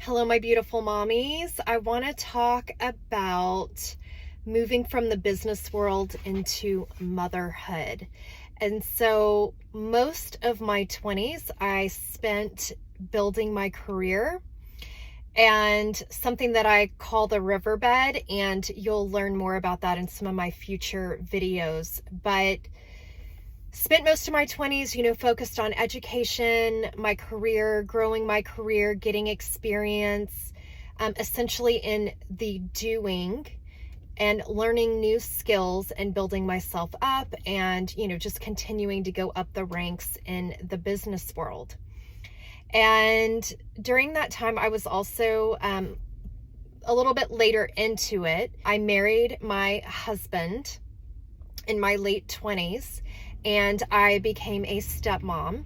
Hello, my beautiful mommies. I want to talk about moving from the business world into motherhood. And so, most of my 20s, I spent building my career and something that I call the riverbed. And you'll learn more about that in some of my future videos. But spent most of my 20s, focused on education, my career, growing my career, getting experience, essentially in the doing and learning new skills and building myself up and, just continuing to go up the ranks in the business world. And during that time, I was also a little bit later into it. I married my husband in my late 20s. And I became a stepmom.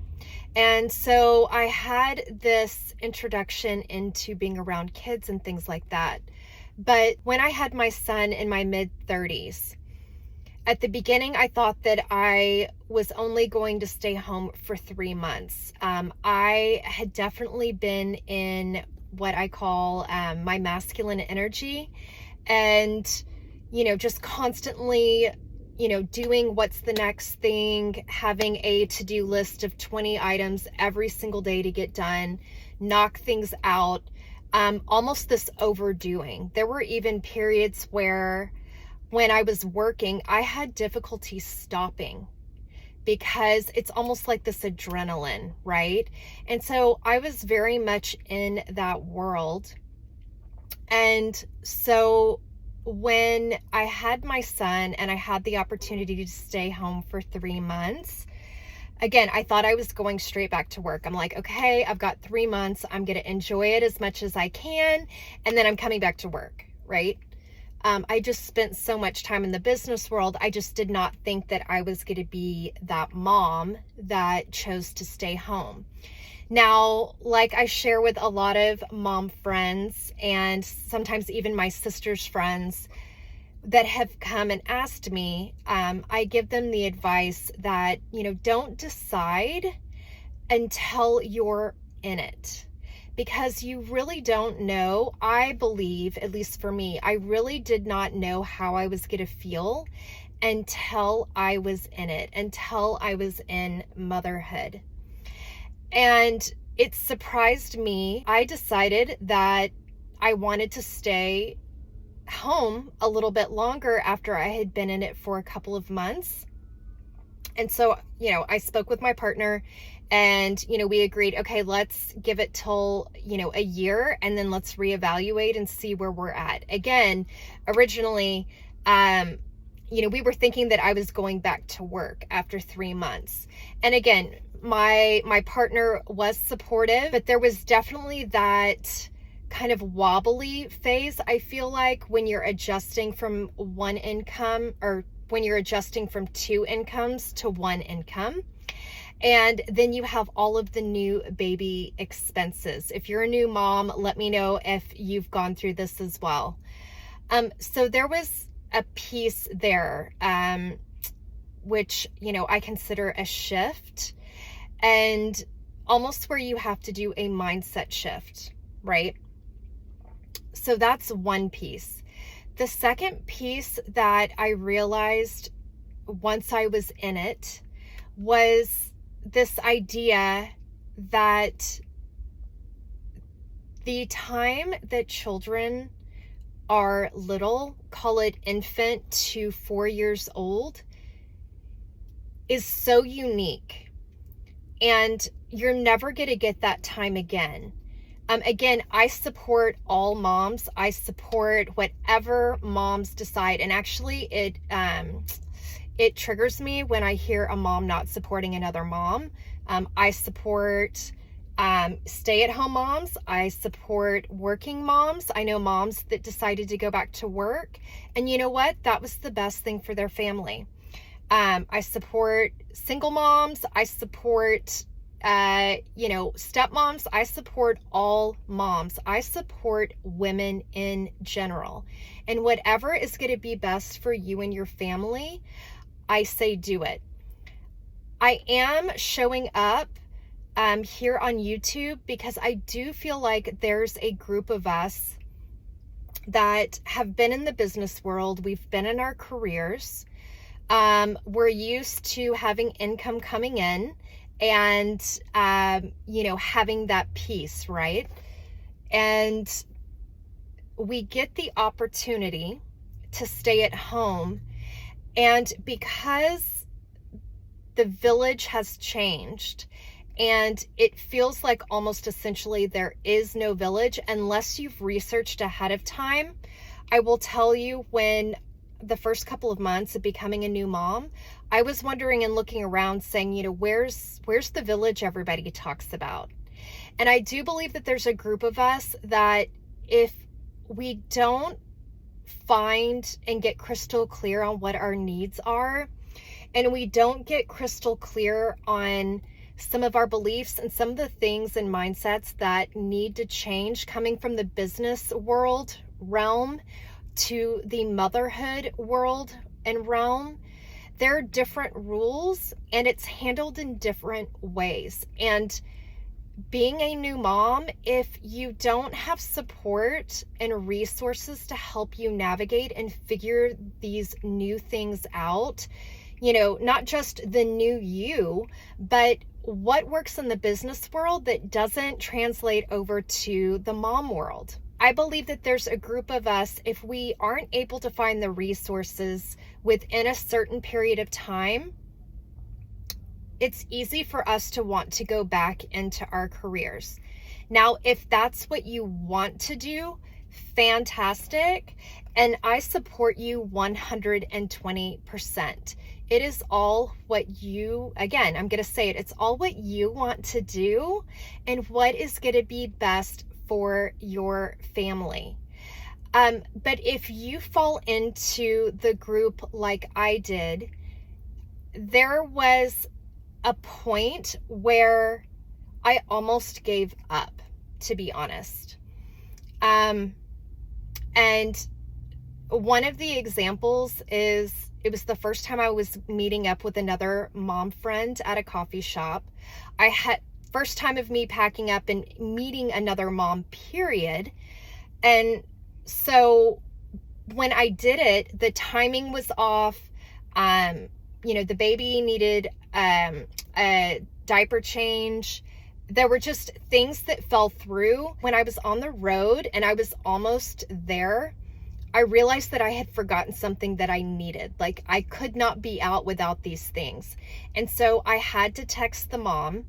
And so I had this introduction into being around kids and things like that. But when I had my son in my mid-30s, at the beginning, I thought that I was only going to stay home for 3 months. I had definitely been in what I call my masculine energy and, just constantly doing what's the next thing, having a to-do list of 20 items every single day to get done, knock things out, almost this overdoing. There were even periods where when I was working, I had difficulty stopping because it's almost like this adrenaline, right? And so I was very much in that world. And so when I had my son and I had the opportunity to stay home for 3 months, again, I thought I was going straight back to work. I'm like, okay, I've got 3 months. I'm going to enjoy it as much as I can. And then I'm coming back to work, right? I just spent so much time in the business world. I just did not think that I was going to be that mom that chose to stay home. Now, like I share with a lot of mom friends and sometimes even my sister's friends that have come and asked me, I give them the advice that, don't decide until you're in it. Because you really don't know. I believe, at least for me, I really did not know how I was going to feel until I was in it, until I was in motherhood. And it surprised me. I decided that I wanted to stay home a little bit longer after I had been in it for a couple of months. And so, I spoke with my partner and, we agreed, okay, let's give it till, a year and then let's reevaluate and see where we're at. Again, originally, we were thinking that I was going back to work after 3 months. And again, my partner was supportive, but there was definitely that kind of wobbly phase, I feel like, when you're adjusting from one income or when you're adjusting from 2 incomes to 1 income. And then you have all of the new baby expenses. If you're a new mom, let me know if you've gone through this as well. So there was a piece there, which, I consider a shift and almost where you have to do a mindset shift, right? So that's one piece. The second piece that I realized once I was in it was this idea that the time that children are little, call it infant to 4 years old, is so unique. And you're never going to get that time again. Again, I support all moms. I support whatever moms decide. And actually, it triggers me when I hear a mom not supporting another mom. I support stay-at-home moms. I support working moms. I know moms that decided to go back to work. And you know what? That was the best thing for their family. I support single moms. I support stepmoms. I support all moms. I support women in general. And whatever is going to be best for you and your family, I say do it. I am showing up here on YouTube, because I do feel like there's a group of us that have been in the business world. We've been in our careers. We're used to having income coming in and, having that peace, right? And we get the opportunity to stay at home. And because the village has changed, and it feels like almost essentially there is no village unless you've researched ahead of time. I will tell you, when the first couple of months of becoming a new mom, I was wondering and looking around saying, where's the village everybody talks about? And I do believe that there's a group of us that if we don't find and get crystal clear on what our needs are, and we don't get crystal clear on some of our beliefs and some of the things and mindsets that need to change coming from the business world realm to the motherhood world and realm, there are different rules and it's handled in different ways. And being a new mom, if you don't have support and resources to help you navigate and figure these new things out, not just the new you, but what works in the business world that doesn't translate over to the mom world. I believe that there's a group of us, if we aren't able to find the resources within a certain period of time, it's easy for us to want to go back into our careers. Now, if that's what you want to do, fantastic. And I support you 120%. It is all what you, again, I'm going to say it, it's all what you want to do and what is going to be best for your family. But if you fall into the group like I did, there was a point where I almost gave up, to be honest. And one of the examples is, it was the first time I was meeting up with another mom friend at a coffee shop. First time of me packing up and meeting another mom, period. And so when I did it, the timing was off. The baby needed a diaper change. There were just things that fell through. When I was on the road and I was almost there, I realized that I had forgotten something that I needed. Like, I could not be out without these things. And so I had to text the mom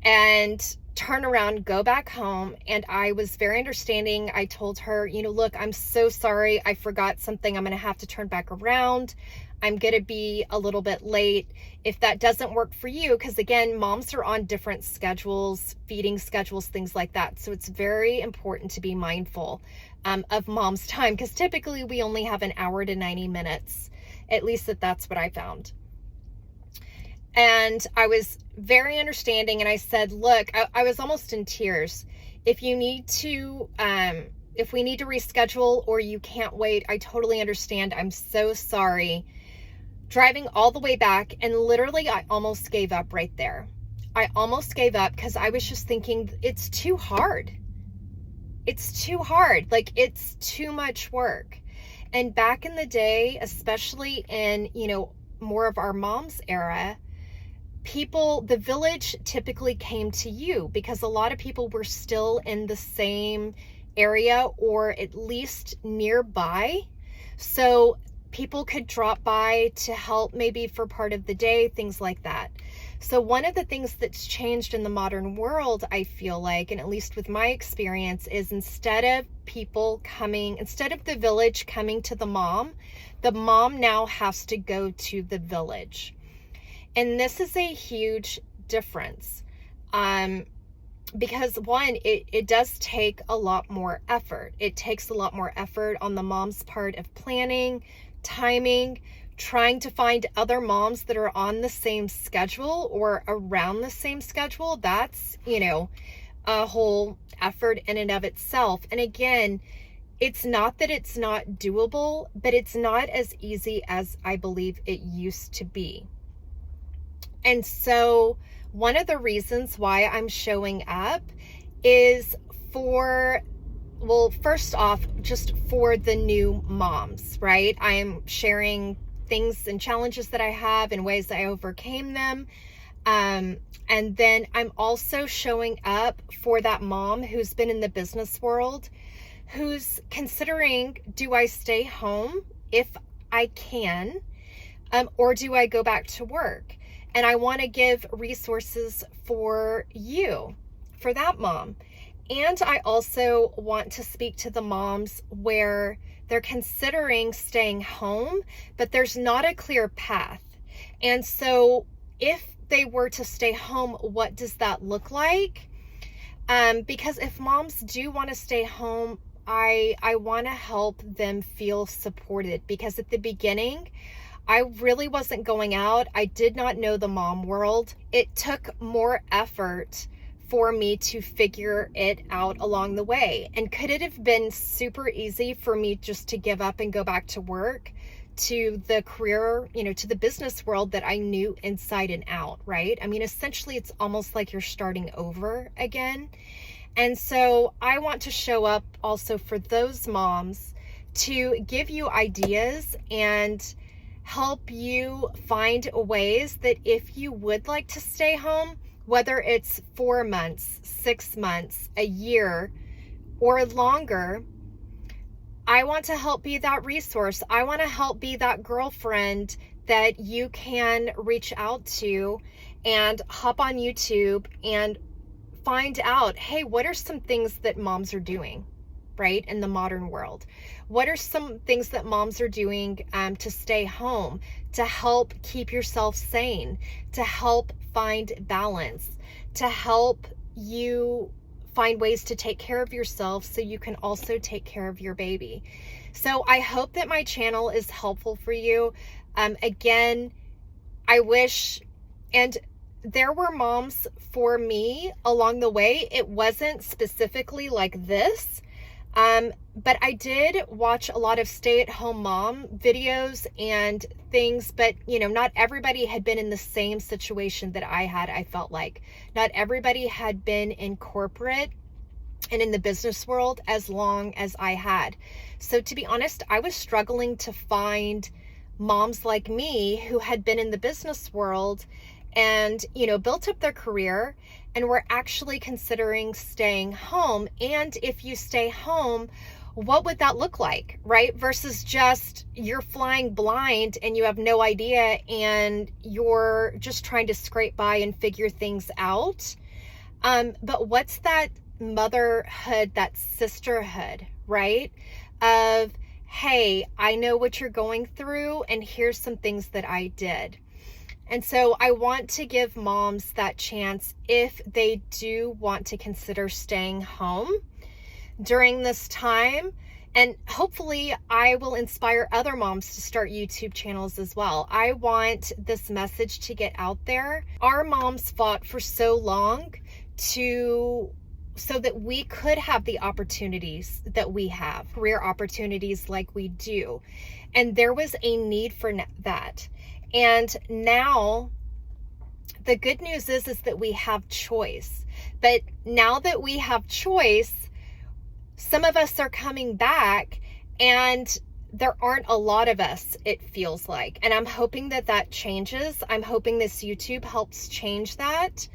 and turn around, go back home. And I was very understanding. I told her, look, I'm so sorry. I forgot something. I'm going to have to turn back around. I'm going to be a little bit late. If that doesn't work for you, because again, moms are on different schedules, feeding schedules, things like that. So it's very important to be mindful of mom's time, because typically we only have an hour to 90 minutes. At least that's what I found. And I was very understanding. And I said, look, I was almost in tears. If you need to, if we need to reschedule or you can't wait, I totally understand. I'm so sorry. Driving all the way back, and literally I almost gave up right there. I almost gave up because I was just thinking, it's too hard. It's too hard. Like, it's too much work. And back in the day, especially in, more of our mom's era, the village typically came to you because a lot of people were still in the same area or at least nearby. So people could drop by to help maybe for part of the day, things like that. So one of the things that's changed in the modern world, I feel like, and at least with my experience, is instead of the village coming to the mom now has to go to the village. And this is a huge difference. Because one, it does take a lot more effort. It takes a lot more effort on the mom's part of planning, timing, trying to find other moms that are on the same schedule or around the same schedule. That's, a whole effort in and of itself. And again, it's not that it's not doable, but it's not as easy as I believe it used to be. And so one of the reasons why I'm showing up is for, well, first off, just for the new moms, right? I am sharing things and challenges that I have and ways that I overcame them. And then I'm also showing up for that mom who's been in the business world, who's considering, do I stay home if I can, or do I go back to work? And I want to give resources for you, for that mom. And I also want to speak to the moms where they're considering staying home, but there's not a clear path. And so if they were to stay home, what does that look like? Because if moms do want to stay home, I want to help them feel supported, because at the beginning, I really wasn't going out. I did not know the mom world. It took more effort for me to figure it out along the way. And could it have been super easy for me just to give up and go back to work, to the career, to the business world that I knew inside and out, right? I mean, essentially, it's almost like you're starting over again. And so I want to show up also for those moms to give you ideas and help you find ways that if you would like to stay home, whether it's 4 months, 6 months, a year, or longer, I want to help be that resource. I want to help be that girlfriend that you can reach out to and hop on YouTube and find out, hey, what are some things that moms are doing, right, in the modern world? What are some things that moms are doing to stay home, to help keep yourself sane, to help find balance, to help you find ways to take care of yourself so you can also take care of your baby. So I hope that my channel is helpful for you. Again, I wish, and there were moms for me along the way. It wasn't specifically like this, but I did watch a lot of stay-at-home mom videos and things, but not everybody had been in the same situation that I had. I felt like not everybody had been in corporate and in the business world as long as I had. So to be honest, I was struggling to find moms like me who had been in the business world and, built up their career and were actually considering staying home. And if you stay home, what would that look like, right? Versus just you're flying blind and you have no idea and you're just trying to scrape by and figure things out. But what's that motherhood, that sisterhood, right? Of, hey, I know what you're going through and here's some things that I did. And so I want to give moms that chance if they do want to consider staying home during this time. And hopefully I will inspire other moms to start YouTube channels as well. I want this message to get out there. Our moms fought for so long so that we could have the opportunities that we have, career opportunities like we do. And there was a need for that. And now the good news is that we have choice. But now that we have choice, some of us are coming back and there aren't a lot of us, it feels like. And I'm hoping that changes. I'm hoping this YouTube helps change that.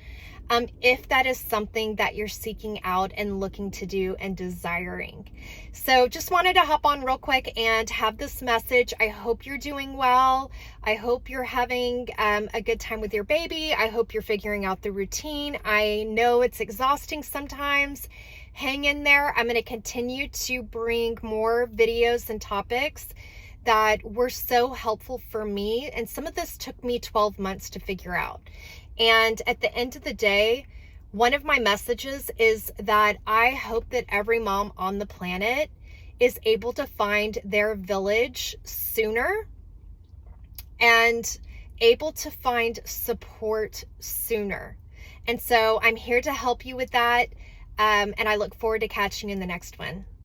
If that is something that you're seeking out and looking to do and desiring. So just wanted to hop on real quick and have this message. I hope you're doing well. I hope you're having a good time with your baby. I hope you're figuring out the routine. I know it's exhausting sometimes. Hang in there. I'm going to continue to bring more videos and topics that were so helpful for me. And some of this took me 12 months to figure out. And at the end of the day, one of my messages is that I hope that every mom on the planet is able to find their village sooner and able to find support sooner. And so I'm here to help you with that. And I look forward to catching you in the next one.